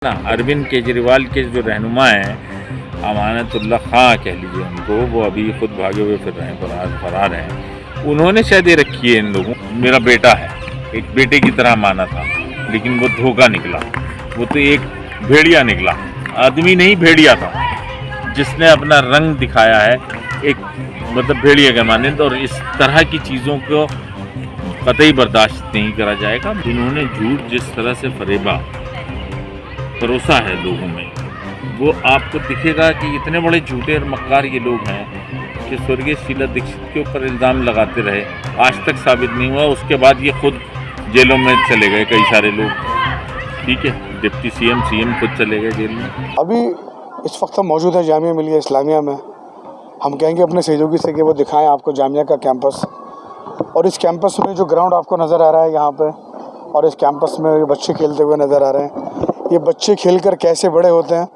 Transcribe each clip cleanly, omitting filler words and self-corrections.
ना अरविंद केजरीवाल के जो रहनुमा हैं, अमानतुल्लाह खां कह लीजिए उनको, वो अभी खुद भागे हुए फिर रहे हैं, फरार हैं। उन्होंने शायद ये रखी है इन लोगों, मेरा बेटा है, एक बेटे की तरह माना था, लेकिन वो धोखा निकला। वो तो एक भेड़िया निकला, आदमी नहीं भेड़िया था, जिसने अपना रंग दिखाया है एक मतलब भेड़िया के माने। और इस तरह की चीज़ों को कतई बर्दाश्त नहीं करा जाएगा। इन्होंने झूठ जिस तरह से फरेबा भरोसा है लोगों में, वो आपको दिखेगा कि इतने बड़े झूठे और मक्कार ये लोग हैं कि स्वर्गीय शीला दीक्षित के ऊपर इल्ज़ाम लगाते रहे, आज तक साबित नहीं हुआ। उसके बाद ये खुद जेलों में चले गए कई सारे लोग, ठीक है, डिप्टी सीएम खुद चले गए जेल में। अभी इस वक्त हम मौजूद हैं जामिया मिलिया इस्लामिया में। हम कहेंगे अपने सहयोगी से कि वो दिखाएं आपको जामिया का कैंपस, और इस कैंपस में जो ग्राउंड आपको नज़र आ रहा है यहाँ पे, और इस कैंपस में ये बच्चे खेलते हुए नज़र आ रहे हैं। ये बच्चे खेलकर कैसे बड़े होते हैं,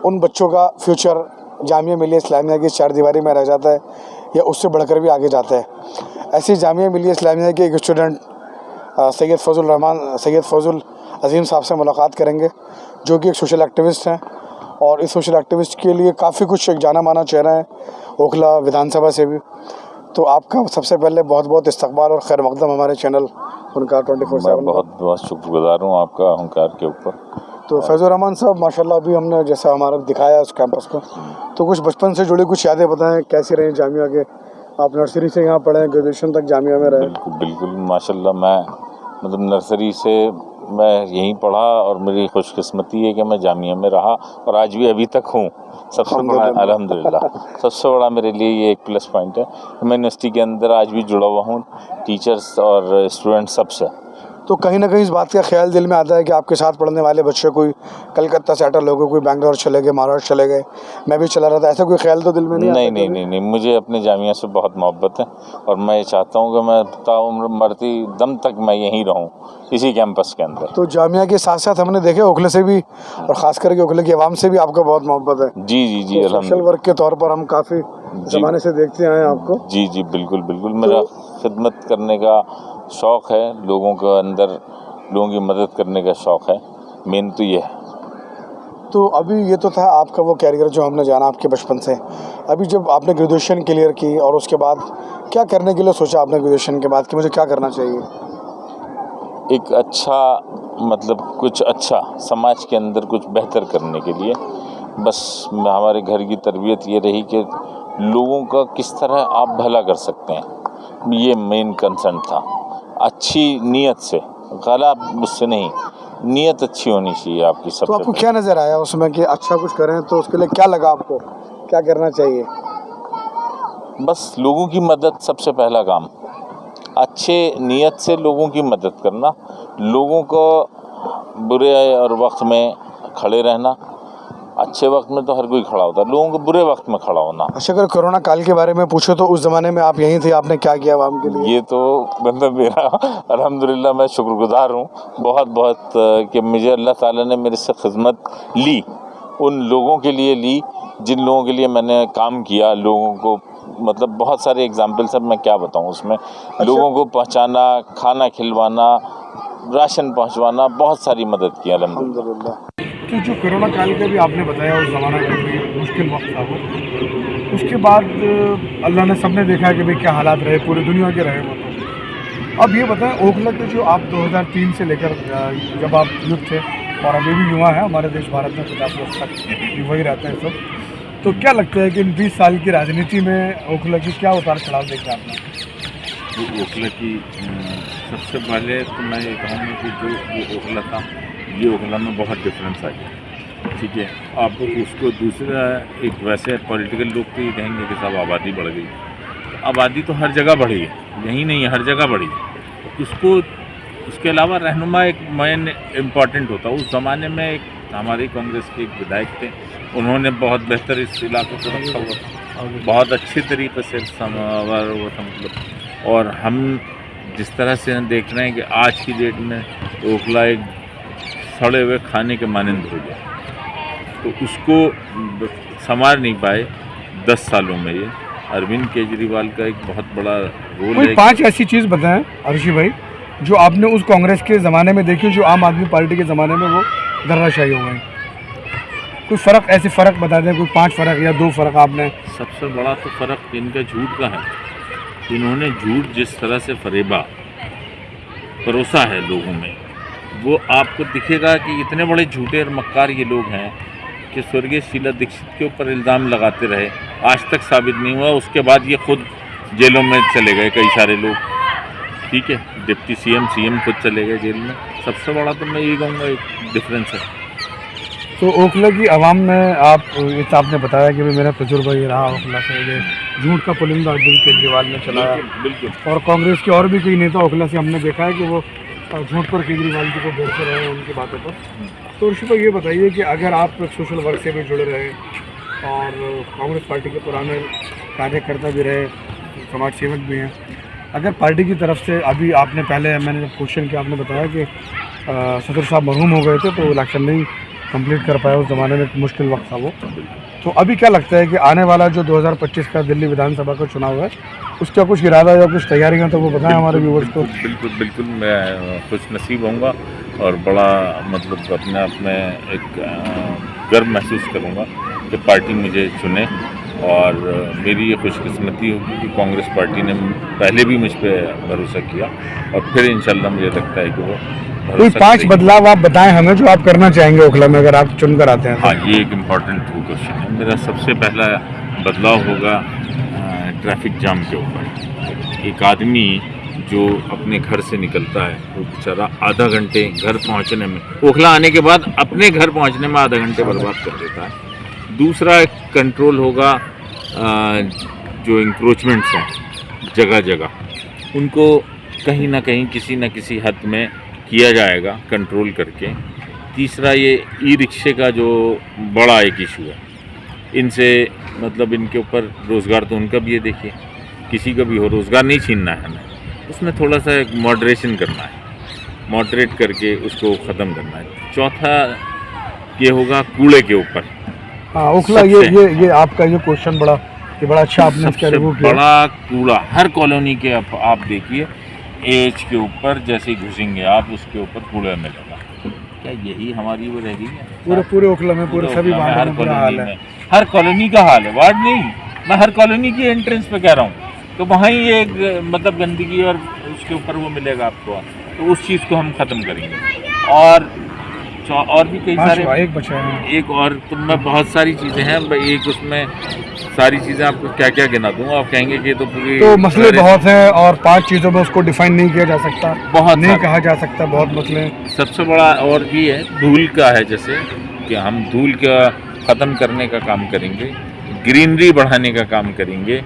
उन बच्चों का फ्यूचर जामिया मिलिया इस्लामिया की चार दीवारी में रह जाता है या उससे बढ़कर भी आगे जाता है। ऐसी जामिया मिलिया इस्लामिया के एक स्टूडेंट सैयद फौजुल अजीम साहब से मुलाकात करेंगे, जो कि एक सोशल एक्टिविस्ट हैं, और इस सोशल एक्टिविस्ट के लिए काफ़ी कुछ एक जाना माना चेहरा है ओखला विधानसभा से भी। तो आपका सबसे पहले बहुत बहुत इस्तकबाल और खैर मकदम हमारे चैनल हुनकार 24/7। बहुत बहुत शुक्रगुजार हूँ आपका हुनकार के ऊपर। तो फैज़ुर रहमान साहब, माशाल्लाह अभी हमने जैसा हमारा दिखाया उस कैंपस को, तो कुछ बचपन से जुड़ी कुछ यादें बताएं, कैसे रहे जामिया के? आप नर्सरी से यहाँ पढ़े, ग्रेजुएशन तक जामिया में रहे? बिल्कुल माशाल्लाह। मैं मतलब नर्सरी से मैं यहीं पढ़ा, और मेरी खुशकिस्मती है कि मैं जामिया में रहा और आज भी अभी तक हूँ। सबसे बड़ा अल्हम्दुलिल्लाह, सबसे बड़ा मेरे लिए ये एक प्लस पॉइंट है कि मैं यूनिवर्सिटी के अंदर आज भी जुड़ा हुआ हूँ टीचर्स और स्टूडेंट्स सबसे। तो कहीं ना कहीं इस बात का ख्याल दिल में आता है कि आपके साथ पढ़ने वाले बच्चे कोई कलकत्ता सेटल हो गए, कोई बैंगलोर चले गए, महाराष्ट्र चले गए, मैं भी चला रहा था, ऐसा कोई ख्याल तो दिल में नहीं आता? नहीं, मुझे अपने जामिया से बहुत मोहब्बत है, और मैं चाहता हूँ कि मैं ताउम्र मरती दम तक मैं यहीं रहूँ, इसी कैंपस के अंदर। तो जामिया के साथ साथ हमने देखे ओखले से भी, और ख़ास करके ओखले की आवाम से भी आपका बहुत मोहब्बत है। जी, तो सोशल वर्क के तौर पर हम काफ़ी ज़माने से देखते आए आपको। जी, बिल्कुल मेरा खिदमत करने का शौक़ है, लोगों के अंदर लोगों की मदद करने का शौक़ है, मेन तो ये है। तो अभी ये तो था आपका वो कैरियर जो हमने जाना आपके बचपन से। अभी जब आपने ग्रेजुएशन क्लियर की और उसके बाद क्या करने के लिए सोचा आपने ग्रेजुएशन के बाद कि मुझे क्या करना चाहिए? एक अच्छा मतलब कुछ अच्छा समाज के अंदर कुछ बेहतर करने के लिए, बस हमारे घर की तरबियत ये रही कि लोगों का किस तरह आप भला कर सकते हैं, ये मेन कंसर्न था। अच्छी नीयत से, गलत मुझसे नहीं, नीयत अच्छी होनी चाहिए आपकी सबसे। तो आपको क्या नज़र आया उसमें कि अच्छा कुछ करें, तो उसके लिए क्या लगा आपको, क्या करना चाहिए? बस लोगों की मदद सबसे पहला काम, अच्छे नीयत से लोगों की मदद करना, लोगों को बुरे और वक्त में खड़े रहना। अच्छे वक्त में तो हर कोई खड़ा होता है, लोगों को बुरे वक्त में खड़ा होना। अच्छा, अगर कोरोना काल के बारे में पूछो तो उस ज़माने में आप यहीं थे, आपने क्या किया आवाम के लिए? ये तो मतलब मेरा अल्हम्दुलिल्लाह मैं शुक्रगुजार हूँ बहुत कि मुझे अल्लाह ताला ने मेरे से खिदमत ली, उन लोगों के लिए ली जिन लोगों के लिए मैंने काम किया। लोगों को मतलब बहुत सारे एग्जाम्पल्स अब मैं क्या बताऊँ उसमें। अच्छा। लोगों को पहुँचाना, खाना खिलवाना, राशन पहुँचवाना, बहुत सारी मदद की अल्हम्दुलिल्लाह। तो जो कोरोना काल का भी आपने बताया, उस ज़माना का भी मुश्किल वक्त था वो, उसके बाद अल्लाह ने सबने देखा कि भाई क्या हालात रहे, पूरी दुनिया के रहे वो। तो अब ये बताएं, ओखला के जो आप 2003 से लेकर जब आप युवा थे और अभी भी युवा हैं, हमारे देश भारत में 50 वर्ष तक युवा ही रहते हैं सब, तो क्या लगता है कि इन 20 साल की राजनीति में ओखला की क्या उतार चढ़ाव देखा आपने? ओखला की सबसे पहले तो मैं ये कहूँगा कि जो ओखला था, ये ओखला में बहुत डिफरेंस आ गया, ठीक है। आप उसको दूसरा एक वैसे पॉलिटिकल लोग तो ये कहेंगे कि सब आबादी बढ़ गई, तो आबादी तो हर जगह बढ़ी है, यहीं नहीं है, हर जगह बढ़ी है। उसको उसके अलावा रहनुमा एक मेन इम्पॉर्टेंट होता। उस ज़माने में एक हमारी कांग्रेस के एक विधायक थे, उन्होंने बहुत बेहतर इस इलाके को रखा हुआ था, बहुत अच्छे तरीके से संवार हुआ था मतलब। और हम जिस तरह से देख रहे हैं कि आज की डेट में ओखला एक सड़े हुए खाने के मानंद हो गया, तो उसको संवार नहीं पाए 10 सालों में। ये अरविंद केजरीवाल का एक बहुत बड़ा रोल है। 5 ऐसी चीज़ बताएं अर्शी भाई जो आपने उस कांग्रेस के ज़माने में देखी, जो आम आदमी पार्टी के ज़माने में वो धराशायी हो गई। कोई फ़र्क, ऐसे फ़र्क बता दें, कोई 5 फ़र्क या 2 फ़र्क आपने। सबसे बड़ा तो फ़र्क इनका झूठ का है। इन्होंने झूठ जिस तरह से फरेबा परोसा है लोगों में, वो आपको दिखेगा कि इतने बड़े झूठे और मक्कार ये लोग हैं कि स्वर्गीय शीला दीक्षित के ऊपर इल्ज़ाम लगाते रहे, आज तक साबित नहीं हुआ। उसके बाद ये खुद जेलों में चले गए कई सारे लोग, ठीक है, डिप्टी सीएम खुद चले गए जेल में। सबसे बड़ा तो मैं यही कहूँगा एक डिफरेंस है। तो ओखला की आवाम में आप, जैसे आपने बताया कि भाई मेरा तजुर्बा ये रहा ओखला से, ये झूठ का पुलिंदा अरविंद केजरीवाल ने चलाया, बिल्कुल। और कांग्रेस के और भी कई नेता ओखला से हमने देखा है कि वो झूठ पर केजरीवाल जी को बोलते रहे हैं उनकी बातों पर। तो ऋषि भाई ये बताइए कि अगर आप सोशल वर्क से भी जुड़े रहे और कांग्रेस पार्टी के पुराने कार्यकर्ता भी रहे, समाज सेवक भी हैं, अगर पार्टी की तरफ से अभी आपने पहले मैंने जब क्वेश्चन किया आपने बताया कि सदर साहब मरहूम हो गए थे तो इलेक्शन नहीं कंप्लीट कर पाया, उस ज़माने में मुश्किल वक्त था वो, तो अभी क्या लगता है कि आने वाला जो 2025 का दिल्ली विधानसभा का चुनाव है उसका कुछ इरादा या कुछ तैयारियां तो वो बताएं हमारे व्यूवर्स को। बिल्कुल मैं खुश नसीब होऊंगा और बड़ा मतलब अपने आप में एक गर्व महसूस करूंगा कि पार्टी मुझे चुने, और मेरी ये खुशकिस्मती होगी कि कांग्रेस पार्टी ने पहले भी मुझ पर भरोसा किया और फिर इंशाल्लाह मुझे लगता है कि वो कोई 5 बदलाव आप बताएं हमें जो आप करना चाहेंगे ओखला में अगर आप चुन कर आते हैं। हाँ, ये एक इम्पॉर्टेंट क्वेश्चन है। मेरा सबसे पहला बदलाव होगा ट्रैफिक जाम के ऊपर। एक आदमी जो अपने घर से निकलता है वो बेचारा आधा घंटे घर पहुंचने में, ओखला आने के बाद अपने घर पहुंचने में आधा घंटे बर्बाद कर देता है। दूसरा एक कंट्रोल होगा जो इंक्रोचमेंट्स हैं जगह जगह, उनको कहीं ना कहीं किसी न किसी हद में किया जाएगा कंट्रोल करके। तीसरा ये ई रिक्शे का जो बड़ा एक इशू है, इनसे मतलब इनके ऊपर रोज़गार तो उनका भी है, देखिए किसी का भी हो रोज़गार नहीं छीनना है हमें, उसमें थोड़ा सा एक मॉडरेशन करना है, मॉडरेट करके उसको ख़त्म करना है। चौथा ये होगा कूड़े के ऊपर। हाँ ओखला ये आपका ये क्वेश्चन बड़ा अच्छा आपने इसका रिव्यू किया। बड़ा कूड़ा हर कॉलोनी के आप देखिए, एज के ऊपर जैसे ही घुसेंगे आप उसके ऊपर कूड़ा मिलेगा। क्या यही हमारी वो रह गई है? पूरे ओखला में पूरे सभी वार्ड में बुरा हाल है। हर कॉलोनी का हाल है, वार्ड नहीं, मैं हर कॉलोनी की एंट्रेंस पे कह रहा हूँ। तो वहाँ ही एक मतलब गंदगी और उसके ऊपर वो मिलेगा आपको, तो उस चीज़ को हम ख़त्म करेंगे। और भी कई सारे एक बचा है, एक और तो मैं बहुत सारी चीज़ें हैं, एक उसमें सारी चीज़ें आपको क्या क्या गिना दूंगा, आप कहेंगे कि ये तो पूरी, तो मसले बहुत हैं और 5 चीज़ों में उसको डिफाइन नहीं किया जा सकता, बहुत नहीं कहा जा सकता, बहुत मसले हैं। सबसे बड़ा और भी है धूल का है, जैसे कि हम धूल का ख़त्म करने का काम करेंगे, ग्रीनरी बढ़ाने का काम करेंगे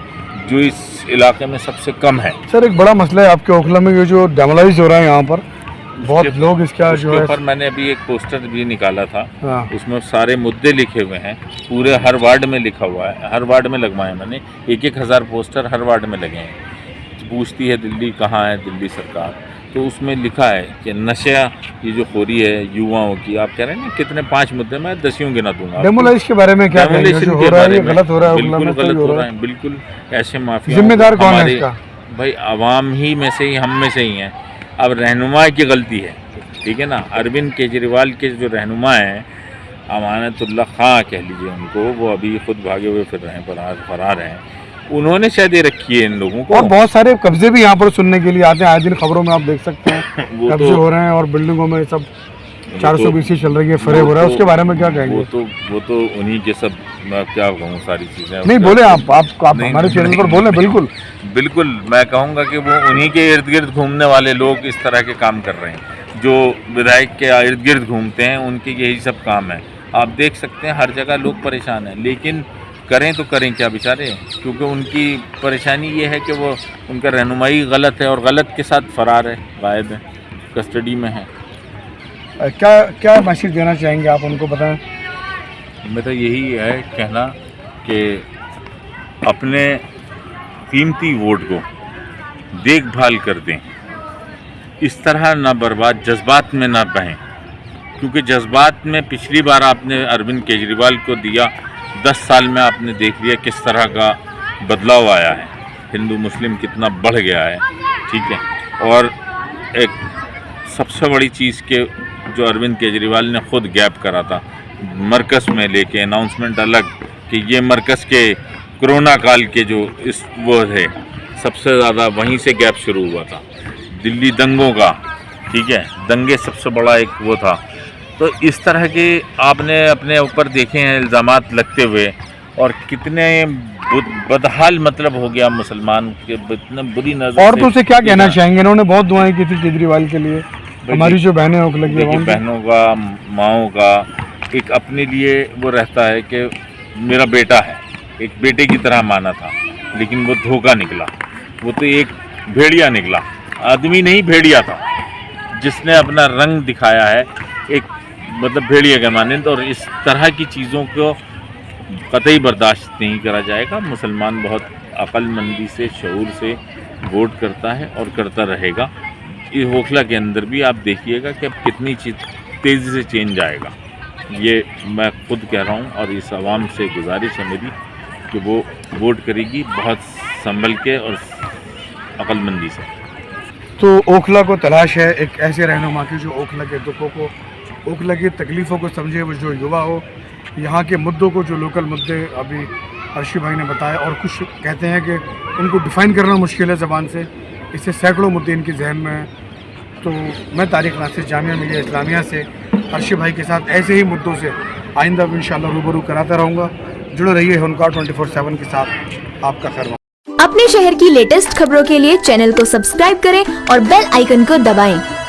जो इस इलाके में सबसे कम है। सर एक बड़ा मसला है आपके ओखला में, ये जो डेमोलाइज हो रहा है यहाँ पर, बहुत लोग इसका जो है, पर मैंने अभी एक पोस्टर भी निकाला था, हाँ। उसमें सारे मुद्दे लिखे हुए हैं, पूरे हर वार्ड में लिखा हुआ है, हर वार्ड में लगवाए मैंने, 1,000 पोस्टर हर वार्ड में लगे हैं। पूछती है दिल्ली कहाँ है दिल्ली सरकार, तो उसमें लिखा है कि नशा ये जो खोरी है युवाओं की, आप कह रहे हैं ना कितने 5 मुद्दे, मैं 10 गिना दूंगा। डेमोलाइज के बारे में क्या कहेंगे? जो हो रहा है ये गलत हो रहा है, बिल्कुल गलत हो रहा है, बिल्कुल ऐसे माफिया। जिम्मेदार कौन है इसका? भाई आवाम ही में से ही, हम में से ही हैं। अब रहनुमा की गलती है, ठीक है ना, अरविंद केजरीवाल के जो रहनुमा हैं, अमानतुल्लाह खां कह लीजिए उनको, वो अभी खुद भागे हुए फिर रहे हैं, फरार हैं, उन्होंने शायद ये रखी है इन लोगों को। और बहुत सारे कब्जे भी यहाँ पर सुनने के लिए आते हैं, आए दिन खबरों में आप देख सकते हैं कब्जे हो रहे हैं और बिल्डिंगों में सब 420 चल रही है, फरे हो रहा है, उसके बारे में क्या कहेंगे? वो तो उन्हीं के सब, मैं क्या कहूँ, सारी चीज़ें नहीं बोले आप हमारे चैनल पर बोले। बिल्कुल मैं कहूँगा कि वो उन्हीं के इर्द गिर्द घूमने वाले लोग इस तरह के काम कर रहे हैं, जो विधायक के इर्द गिर्द घूमते हैं, उनके यही सब काम है। आप देख सकते हैं हर जगह लोग परेशान हैं, लेकिन करें तो करें क्या बेचारे, क्योंकि उनकी परेशानी ये है कि वो उनका रहनुमाई गलत है और गलत के साथ फरार है, गायब है, कस्टडी में है। क्या मैसेज देना चाहेंगे आप उनको, बताएं? मेरा यही है कहना कि अपने कीमती वोट को देखभाल कर दें, इस तरह ना बर्बाद जज्बात में ना बहें, क्योंकि जज्बात में पिछली बार आपने अरविंद केजरीवाल को दिया, 10 साल में आपने देख लिया किस तरह का बदलाव आया है, हिंदू मुस्लिम कितना बढ़ गया है, ठीक है। और एक सबसे बड़ी चीज़ के जो अरविंद केजरीवाल ने खुद गैप करा था मरकज़ में लेके, अनाउंसमेंट अलग कि ये मरकज़ के कोरोना काल के जो इस वो थे, सबसे ज़्यादा वहीं से गैप शुरू हुआ था। दिल्ली दंगों का, ठीक है, दंगे सबसे बड़ा एक वो था। तो इस तरह के आपने अपने ऊपर देखे हैं इल्ज़ामात लगते हुए, और कितने बदहाल मतलब हो गया मुसलमान के, इतना बुरी नज़र। और तो उसे क्या कहना चाहेंगे? इन्होंने बहुत दुआएं की थी केजरीवाल के लिए, हमारी जो बहनें ओखला की बहनों का, माओं का एक अपने लिए वो रहता है कि मेरा बेटा है, एक बेटे की तरह माना था, लेकिन वो धोखा निकला। वो तो एक भेड़िया निकला, आदमी नहीं भेड़िया था, जिसने अपना रंग दिखाया है एक मतलब भेड़िया के मानंद। और इस तरह की चीज़ों को कतई बर्दाश्त नहीं करा जाएगा। मुसलमान बहुत अक्लमंदी से, शऊर से वोट करता है और करता रहेगा। इस ओखला के अंदर भी आप देखिएगा कि अब कितनी चीज़ तेज़ी से चेंज आएगा, ये मैं खुद कह रहा हूँ। और इस आवाम से गुजारिश है मेरी कि वो वोट करेगी बहुत संभल के और अक्लमंदी से। तो ओखला को तलाश है एक ऐसे रहनुमा की जो ओखला के दुखों को, ओखला की तकलीफ़ों को समझे, वो जो युवा हो, यहाँ के मुद्दों को, जो लोकल मुद्दे अभी अर्शी भाई ने बताया, और कुछ कहते हैं कि उनको डिफ़ाइन करना मुश्किल है ज़बान से, इससे सैकड़ों मुद्दे इनके जहन में हैं। तो मैं तारिक नासिर, जामिया मिलिया इस्लामिया से अर्शी भाई के साथ ऐसे ही मुद्दों से आइंदा भी इंशाअल्लाह रूबरू कराता रहूँगा। जुड़े रहिए हुनकार 24/7 के साथ। आपका खैर। अपने शहर की लेटेस्ट खबरों के लिए चैनल को सब्सक्राइब करें और बेल आइकन को दबाएं।